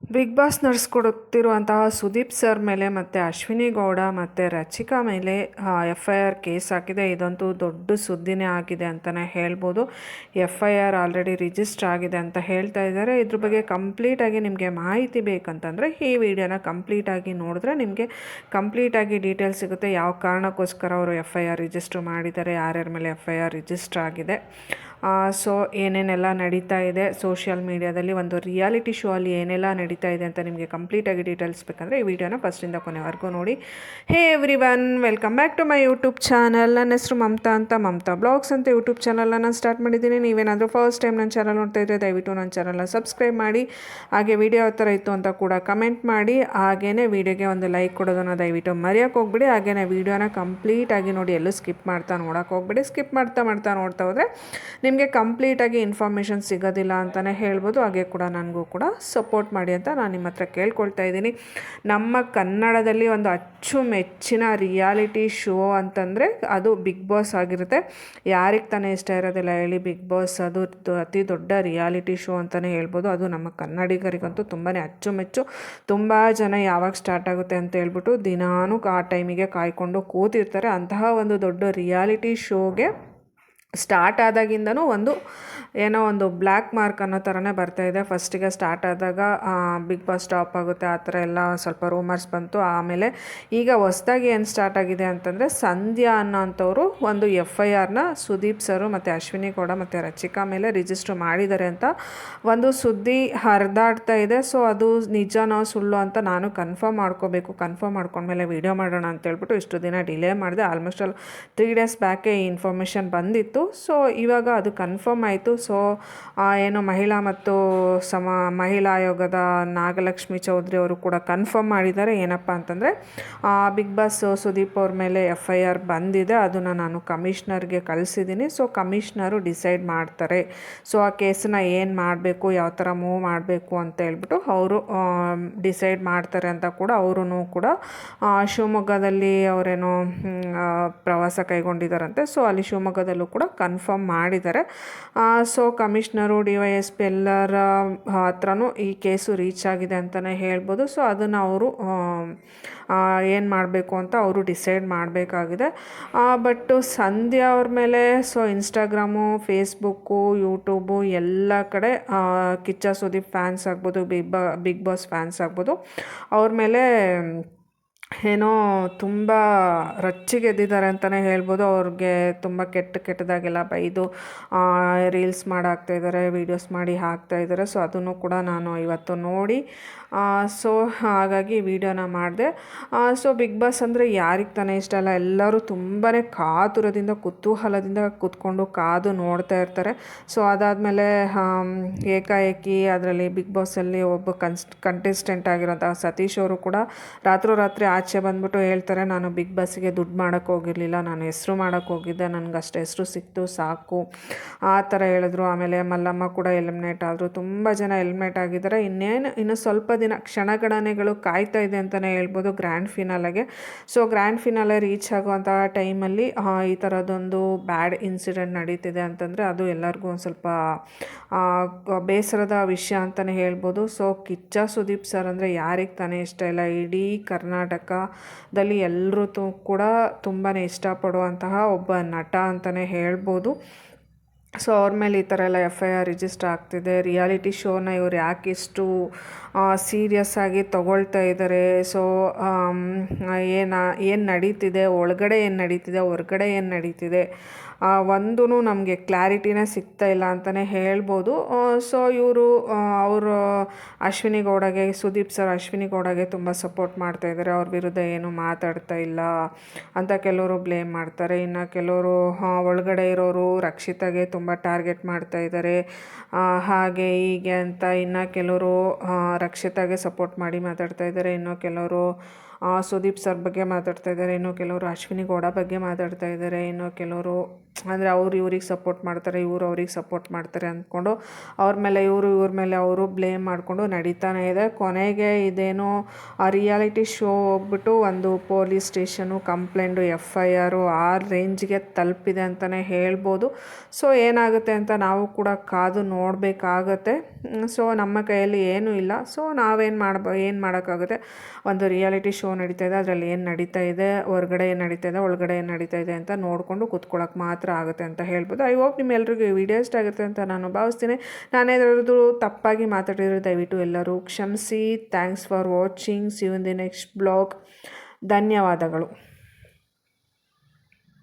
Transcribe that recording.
Big boss ನಡೆಸ್ಕೊಡುತ್ತಿರುವಂತಹ Sudeep sir ಮೇಲೆ ಮತ್ತು ಅಶ್ವಿನಿ ಗೌಡ ಮತ್ತು ರಚಿಕಾ ಮೇಲೆ FIR ಕೇಸ್ ಹಾಕಿದೆ. ಇದಂತೂ ದೊಡ್ಡ ಸುದ್ದಿನೇ ಆಗಿದೆ ಅಂತಲೇ ಹೇಳ್ಬೋದು. FIR ಆಲ್ರೆಡಿ ರಿಜಿಸ್ಟರ್ ಆಗಿದೆ ಅಂತ ಹೇಳ್ತಾ ಇದ್ದಾರೆ. ಇದ್ರ ಬಗ್ಗೆ ಕಂಪ್ಲೀಟಾಗಿ ನಿಮಗೆ ಮಾಹಿತಿ ಬೇಕಂತಂದರೆ ಈ ವಿಡಿಯೋನ ಕಂಪ್ಲೀಟಾಗಿ ನೋಡಿದ್ರೆ ನಿಮಗೆ ಕಂಪ್ಲೀಟಾಗಿ ಡೀಟೇಲ್ಸ್ ಸಿಗುತ್ತೆ. ಯಾವ ಕಾರಣಕ್ಕೋಸ್ಕರ ಅವರು FIR ರಿಜಿಸ್ಟರ್ ಮಾಡಿದ್ದಾರೆ, ಯಾರ್ಯಾರ ಮೇಲೆ FIR ರಿಜಿಸ್ಟರ್ ಆಗಿದೆ, ಸೊ ಏನೇನೆಲ್ಲ ನಡೀತಾ ಇದೆ ಸೋಷಿಯಲ್ ಮೀಡಿಯಾದಲ್ಲಿ, ಒಂದು ರಿಯಾಲಿಟಿ ಶೋ ಅಲ್ಲಿ ಏನೆಲ್ಲ ನಡೀತಾ ಇದೆ ಅಂತ ನಿಮಗೆ ಕಂಪ್ಲೀಟಾಗಿ ಡೀಟೇಲ್ಸ್ ಬೇಕಂದರೆ ಈ ವಿಡಿಯೋನ ಫಸ್ಟಿಂದ ಕೊನೆವರೆಗೂ ನೋಡಿ. Hey everyone, welcome back to my YouTube channel. ನನ್ನ ಹೆಸರು ಮಮತಾ ಅಂತ, ಮಮತಾ ಬ್ಲಾಗ್ಸ್ ಅಂತ ಯೂಟ್ಯೂಬ್ ಚಾನಲ್ನ ನಾನು ಸ್ಟಾರ್ಟ್ ಮಾಡಿದ್ದೀನಿ. ನೀವೇನಾದರೂ ಫಸ್ಟ್ ಟೈಮ್ ನನ್ನ ಚಾನಲ್ ನೋಡ್ತಾ ಇದ್ದರೆ ದಯವಿಟ್ಟು ನನ್ನ ಚಾನಲ್ನ ಸಬ್ಸ್ಕ್ರೈಬ್ ಮಾಡಿ, ಹಾಗೆ ವಿಡಿಯೋ ಯಾವ ಥರ ಇತ್ತು ಅಂತ ಕೂಡ ಕಮೆಂಟ್ ಮಾಡಿ, ಹಾಗೆಯೇ ವಿಡಿಯೋಗೆ ಒಂದು ಲೈಕ್ ಕೊಡೋದನ್ನು ದಯವಿಟ್ಟು ಮರೆಯೋಕ್ಕೆ ಹೋಗ್ಬಿಡಿ. ಹಾಗೆಯೇ ವಿಡಿಯೋನ ಕಂಪ್ಲೀಟಾಗಿ ನೋಡಿ, ಎಲ್ಲೂ ಸ್ಕಿಪ್ ಮಾಡ್ತಾ ನೋಡೋಕೆ ಹೋಗ್ಬಿಡಿ. ಸ್ಕಿಪ್ ಮಾಡ್ತಾ ನೋಡ್ತಾ ಹೋದರೆ ನಿಮಗೆ ಕಂಪ್ಲೀಟಾಗಿ ಇನ್ಫಾರ್ಮೇಷನ್ ಸಿಗೋದಿಲ್ಲ ಅಂತಲೇ ಹೇಳ್ಬೋದು. ಹಾಗೆ ಕೂಡ ನನಗೂ ಕೂಡ ಸಪೋರ್ಟ್ ಮಾಡಿ ಅಂತ ನಾನು ನಿಮ್ಮ ಹತ್ರ ಕೇಳ್ಕೊಳ್ತಾ ಇದ್ದೀನಿ. ನಮ್ಮ ಕನ್ನಡದಲ್ಲಿ ಒಂದು ಅಚ್ಚುಮೆಚ್ಚಿನ ರಿಯಾಲಿಟಿ ಶೋ ಅಂತಂದರೆ ಅದು ಬಿಗ್ ಬಾಸ್ ಆಗಿರುತ್ತೆ. ಯಾರಿಗೆ ತಾನೇ ಇಷ್ಟ ಇರೋದಿಲ್ಲ ಹೇಳಿ. ಬಿಗ್ ಬಾಸ್ ಅದು ಅತಿ ದೊಡ್ಡ ರಿಯಾಲಿಟಿ ಶೋ ಅಂತಲೇ ಹೇಳ್ಬೋದು. ಅದು ನಮ್ಮ ಕನ್ನಡಿಗರಿಗಂತೂ ತುಂಬಾ ಅಚ್ಚುಮೆಚ್ಚು. ತುಂಬ ಜನ ಯಾವಾಗ ಸ್ಟಾರ್ಟ್ ಆಗುತ್ತೆ ಅಂತ ಹೇಳ್ಬಿಟ್ಟು ದಿನಾನೂ ಆ ಟೈಮಿಗೆ ಕಾಯ್ಕೊಂಡು ಕೂತಿರ್ತಾರೆ. ಅಂತಹ ಒಂದು ದೊಡ್ಡ ರಿಯಾಲಿಟಿ ಶೋಗೆ ಸ್ಟಾರ್ಟ್ ಆದಾಗಿಂದನೂ ಒಂದು ಬ್ಲ್ಯಾಕ್ ಮಾರ್ಕ್ ಅನ್ನೋ ಥರನೇ ಬರ್ತಾಯಿದೆ. ಫಸ್ಟಿಗೆ ಸ್ಟಾರ್ಟ್ ಆದಾಗ ಬಿಗ್ ಬಾಸ್ ಸ್ಟಾಪ್ ಆಗುತ್ತೆ ಆ ಥರ ಎಲ್ಲ ಸ್ವಲ್ಪ ರೂಮರ್ಸ್ ಬಂತು. ಆಮೇಲೆ ಈಗ ಹೊಸ್ದಾಗಿ ಏನು ಸ್ಟಾರ್ಟ್ ಆಗಿದೆ ಅಂತಂದರೆ ಸಂಧ್ಯಾ ಅನ್ನೋಂಥವ್ರು ಒಂದು FIRನ ಸುದೀಪ್ ಸರು ಮತ್ತು ಅಶ್ವಿನಿ ಗೌಡ ಮತ್ತು ರಚಿಕಾ ಮೇಲೆ ರಿಜಿಸ್ಟರ್ ಮಾಡಿದ್ದಾರೆ ಅಂತ ಒಂದು ಸುದ್ದಿ ಹರಿದಾಡ್ತಾ ಇದೆ. ಸೊ ಅದು ನಿಜನೋ ಸುಳ್ಳು ಅಂತ ನಾನು ಕನ್ಫರ್ಮ್ ಮಾಡ್ಕೊಂಡ್ಮೇಲೆ ವೀಡಿಯೋ ಮಾಡೋಣ ಅಂತ ಹೇಳ್ಬಿಟ್ಟು ಇಷ್ಟು ದಿನ ಡಿಲೇ ಮಾಡಿದೆ. ಆಲ್ಮೋಸ್ಟ್ 3 ಡೇಸ್ ಬ್ಯಾಕೆ ಈ ಇನ್ಫಾರ್ಮೇಷನ್ ಬಂದಿತ್ತು. ಸೊ ಇವಾಗ ಅದು ಕನ್ಫರ್ಮ್ ಆಯಿತು. ಸೊ ಏನು ಮಹಿಳಾ ಆಯೋಗದ ನಾಗಲಕ್ಷ್ಮಿ ಚೌಧರಿ ಅವರು ಕೂಡ ಕನ್ಫರ್ಮ್ ಮಾಡಿದ್ದಾರೆ. ಏನಪ್ಪ ಅಂತಂದರೆ ಬಿಗ್ ಬಾಸ್ ಸುದೀಪ್ ಅವ್ರ ಮೇಲೆ FIR ಬಂದಿದೆ, ಅದನ್ನು ನಾನು ಕಮಿಷ್ನರ್ಗೆ ಕಳಿಸಿದ್ದೀನಿ. ಸೊ ಕಮಿಷ್ನರು ಡಿಸೈಡ್ ಮಾಡ್ತಾರೆ. ಸೊ ಆ ಕೇಸನ್ನ ಏನು ಮಾಡಬೇಕು, ಯಾವ ಥರ ಮೂವ್ ಮಾಡಬೇಕು ಅಂತ ಹೇಳ್ಬಿಟ್ಟು ಅವರು ಡಿಸೈಡ್ ಮಾಡ್ತಾರೆ ಅಂತ ಕೂಡ ಅವರು ಕೂಡ ಶಿವಮೊಗ್ಗದಲ್ಲಿ ಅವರೇನೋ ಪ್ರವಾಸ ಕೈಗೊಂಡಿದ್ದಾರಂತೆ. ಸೊ ಅಲ್ಲಿ ಶಿವಮೊಗ್ಗದಲ್ಲೂ ಕೂಡ ಕನ್ಫರ್ಮ್ ಮಾಡಿದ್ದಾರೆ. ಸೊ ಕಮಿಷ್ನರು DYSP ಎಲ್ಲರ ಹತ್ರನೂ ಈ ಕೇಸು ರೀಚ್ ಆಗಿದೆ ಅಂತಲೇ ಹೇಳ್ಬೋದು. ಸೊ ಅದನ್ನು ಅವರು ಏನು ಮಾಡಬೇಕು ಅಂತ ಅವರು ಡಿಸೈಡ್ ಮಾಡಬೇಕಾಗಿದೆ. ಬಟ್ಟು ಸಂಧ್ಯಾ ಅವ್ರ ಮೇಲೆ ಇನ್ಸ್ಟಾಗ್ರಾಮು, ಫೇಸ್ಬುಕ್ಕು, ಯೂಟ್ಯೂಬು ಎಲ್ಲ ಕಡೆ ಕಿಚ್ಚ ಸುದೀಪ್ ಫ್ಯಾನ್ಸ್ ಆಗ್ಬೋದು, ಬಿಗ್ ಬಾಸ್ ಫ್ಯಾನ್ಸ್ ಆಗ್ಬೋದು, ಅವ್ರ ಮೇಲೆ ಏನೋ ತುಂಬ ರಚ್ಚಿಗೆದ್ದಿದ್ದಾರೆ ಅಂತಲೇ ಹೇಳ್ಬೋದು. ಅವ್ರಿಗೆ ತುಂಬ ಕೆಟ್ಟದಾಗೆಲ್ಲ ಬೈದು ರೀಲ್ಸ್ ಹಾಕ್ತಾಯಿದ್ದಾರೆ, ವೀಡಿಯೋಸ್ ಮಾಡಿ ಹಾಕ್ತಾಯಿದ್ದಾರೆ. ಸೊ ಅದನ್ನು ಕೂಡ ನಾನು ಇವತ್ತು ನೋಡಿ ಸೊ ಹಾಗಾಗಿ ವಿಡಿಯೋನ ಮಾಡಿದೆ. ಸೊ ಬಿಗ್ ಬಾಸ್ ಅಂದರೆ ಯಾರಿಗೆ ತಾನೇ ಇಷ್ಟ ಅಲ್ಲ, ಎಲ್ಲರೂ ತುಂಬಾ ಕಾತುರದಿಂದ ಕುತೂಹಲದಿಂದ ಕೂತ್ಕೊಂಡು ಕಾದು ನೋಡ್ತಾ ಇರ್ತಾರೆ. ಸೊ ಅದಾದಮೇಲೆ ಏಕಾಏಕಿ ಅದರಲ್ಲಿ ಬಿಗ್ ಬಾಸಲ್ಲಿ ಒಬ್ಬ ಕಂಟೆಸ್ಟೆಂಟ್ ಆಗಿರೋಂಥ ಸತೀಶ್ ಅವರು ಕೂಡ ರಾತ್ರಿ ಆಚೆ ಬಂದ್ಬಿಟ್ಟು ಹೇಳ್ತಾರೆ, ನಾನು ಬಿಗ್ ಬಾಸ್ಗೆ ದುಡ್ಡು ಮಾಡೋಕ್ಕೆ ಹೋಗಿರಲಿಲ್ಲ, ನಾನು ಹೆಸರು ಮಾಡೋಕ್ಕೆ ಹೋಗಿದ್ದೆ, ನನಗೆ ಅಷ್ಟು ಹೆಸರು ಸಿಕ್ತು ಸಾಕು ಆ ಥರ ಹೇಳಿದ್ರು. ಆಮೇಲೆ ಮಲ್ಲಮ್ಮ ಕೂಡ ಎಲಿಮಿನೇಟ್ ಆದರು. ತುಂಬ ಜನ ಎಲಿಮಿನೇಟ್ ಆಗಿದ್ದಾರೆ. ಇನ್ನು ಸ್ವಲ್ಪ ದಿನ ಕ್ಷಣಗಣನೆಗಳು ಕಾಯ್ತಾ ಇದೆ ಅಂತಲೇ ಹೇಳ್ಬೋದು ಗ್ರ್ಯಾಂಡ್ ಫಿನಾಲೆಗೆ. ಸೊ ಗ್ರ್ಯಾಂಡ್ ಫಿನಾಲೆ ರೀಚ್ ಆಗುವಂಥ ಟೈಮಲ್ಲಿ ಈ ಥರದೊಂದು ಬ್ಯಾಡ್ ಇನ್ಸಿಡೆಂಟ್ ನಡೀತಿದೆ ಅಂತಂದರೆ ಅದು ಎಲ್ಲರಿಗೂ ಒಂದು ಸ್ವಲ್ಪ ಬೇಸರದ ವಿಷಯ ಅಂತಲೇ ಹೇಳ್ಬೋದು. ಸೊ ಕಿಚ್ಚ ಸುದೀಪ್ ಸರ್ ಅಂದರೆ ಯಾರಿಗೆ ತಾನೇ ಇಷ್ಟ ಇಲ್ಲ. ಇಡೀ ಕರ್ನಾಟಕದಲ್ಲಿ ಎಲ್ಲರೂ ಕೂಡ ತುಂಬಾ ಇಷ್ಟಪಡುವಂತಹ ಒಬ್ಬ ನಟ ಅಂತಲೇ ಹೇಳ್ಬೋದು. ಸೊ ಅವ್ರ ಮೇಲೆ ಈ ಥರ ಎಲ್ಲ FIR ರಿಜಿಸ್ಟರ್ ಆಗ್ತಿದೆ. ರಿಯಾಲಿಟಿ ಶೋನ ಇವ್ರು ಯಾಕೆ ಇಷ್ಟು ಸೀರಿಯಸ್ ಆಗಿ ತೊಗೊಳ್ತಾ ಇದ್ದಾರೆ, ಸೊ ಏನು ನಡೀತಿದೆ, ಒಳಗಡೆ ಏನು ನಡೀತಿದೆ, ಹೊರಗಡೆ ಏನು ನಡೀತಿದೆ ಒಂದೂ ನಮಗೆ ಕ್ಲಾರಿಟಿನೇ ಸಿಗ್ತಾ ಇಲ್ಲ ಅಂತಲೇ ಹೇಳ್ಬೋದು. ಸೊ ಅವರು ಸುದೀಪ್ ಸರ್ ಅಶ್ವಿನಿ ಗೌಡಗೆ ತುಂಬ ಸಪೋರ್ಟ್ ಮಾಡ್ತಾಯಿದ್ದಾರೆ. ಅವ್ರ ವಿರುದ್ಧ ಏನು ಮಾತಾಡ್ತಾ ಇಲ್ಲ ಅಂತ ಕೆಲವರು ಬ್ಲೇಮ್ ಮಾಡ್ತಾರೆ. ಇನ್ನು ಕೆಲವರು ಒಳಗಡೆ ಇರೋರು ರಕ್ಷಿತಾಗೆ ತುಂಬ ಟಾರ್ಗೆಟ್ ಮಾಡ್ತಾಯಿದ್ದಾರೆ ಹಾಗೆ ಹೀಗೆ ಅಂತ. ಇನ್ನು ಕೆಲವರು ರಕ್ಷಿತಾಗೆ ಸಪೋರ್ಟ್ ಮಾಡಿ ಮಾತಾಡ್ತಾ ಇದ್ದಾರೆ. ಇನ್ನು ಕೆಲವರು ಸುದೀಪ್ ಸರ್ ಬಗ್ಗೆ ಮಾತಾಡ್ತಾ ಇದ್ದಾರೆ, ಇನ್ನು ಕೆಲವರು ಅಶ್ವಿನಿ ಗೌಡ ಬಗ್ಗೆ ಮಾತಾಡ್ತಾ ಇದ್ದಾರೆ, ಇನ್ನು ಕೆಲವರು ಅಂದರೆ ಅವ್ರು ಇವ್ರಿಗೆ ಸಪೋರ್ಟ್ ಮಾಡ್ತಾರೆ, ಇವರು ಅವ್ರಿಗೆ ಸಪೋರ್ಟ್ ಮಾಡ್ತಾರೆ ಅಂದ್ಕೊಂಡು ಅವ್ರ ಮೇಲೆ ಇವ್ರ ಮೇಲೆ ಅವರು ಬ್ಲೇಮ್ ಮಾಡಿಕೊಂಡು ನಡೀತಾನೆ ಇದೆ. ಕೊನೆಗೆ ಇದೇನೋ ಆ ರಿಯಾಲಿಟಿ ಶೋ ಹೋಗ್ಬಿಟ್ಟು ಒಂದು ಪೊಲೀಸ್ ಸ್ಟೇಷನು ಕಂಪ್ಲೇಂಟು FIR ಆ ರೇಂಜ್ಗೆ ತಲುಪಿದೆ ಅಂತಲೇ ಹೇಳ್ಬೋದು. ಸೊ ಏನಾಗುತ್ತೆ ಅಂತ ನಾವು ಕೂಡ ಕಾದು ನೋಡಬೇಕಾಗತ್ತೆ. ಸೊ ನಮ್ಮ ಕೈಯಲ್ಲಿ ಏನೂ ಇಲ್ಲ. ಸೊ ನಾವೇನು ಏನು ಮಾಡೋಕ್ಕಾಗುತ್ತೆ, ಒಂದು ರಿಯಾಲಿಟಿ ಶೋ ನಡೀತಾ ಇದೆ, ಅದರಲ್ಲಿ ಏನು ನಡೀತಾ ಇದೆ, ಹೊರಗಡೆ ಏನು ನಡೀತಾ ಇದೆ, ಒಳಗಡೆ ಏನು ನಡೀತಾ ಇದೆ ಅಂತ ನೋಡಿಕೊಂಡು ಕೂತ್ಕೊಳ್ಳೋಕೆ ಮಾತ್ರ ಆಗುತ್ತೆ ಅಂತ ಹೇಳ್ಬೋದು. ಐ ಹೋಪ್ ನಿಮ್ಮೆಲ್ಲರಿಗೂ ಈ ವಿಡಿಯೋ ಇಷ್ಟ ಆಗುತ್ತೆ ಅಂತ ನಾನು ಭಾವಿಸ್ತೀನಿ. ನಾನೇನಾದರೂ ತಪ್ಪಾಗಿ ಮಾತಾಡಿದರೆ ದಯವಿಟ್ಟು ಎಲ್ಲರೂ ಕ್ಷಮಿಸಿ. Thanks for watching. See you in the next blog. ಧನ್ಯವಾದಗಳು.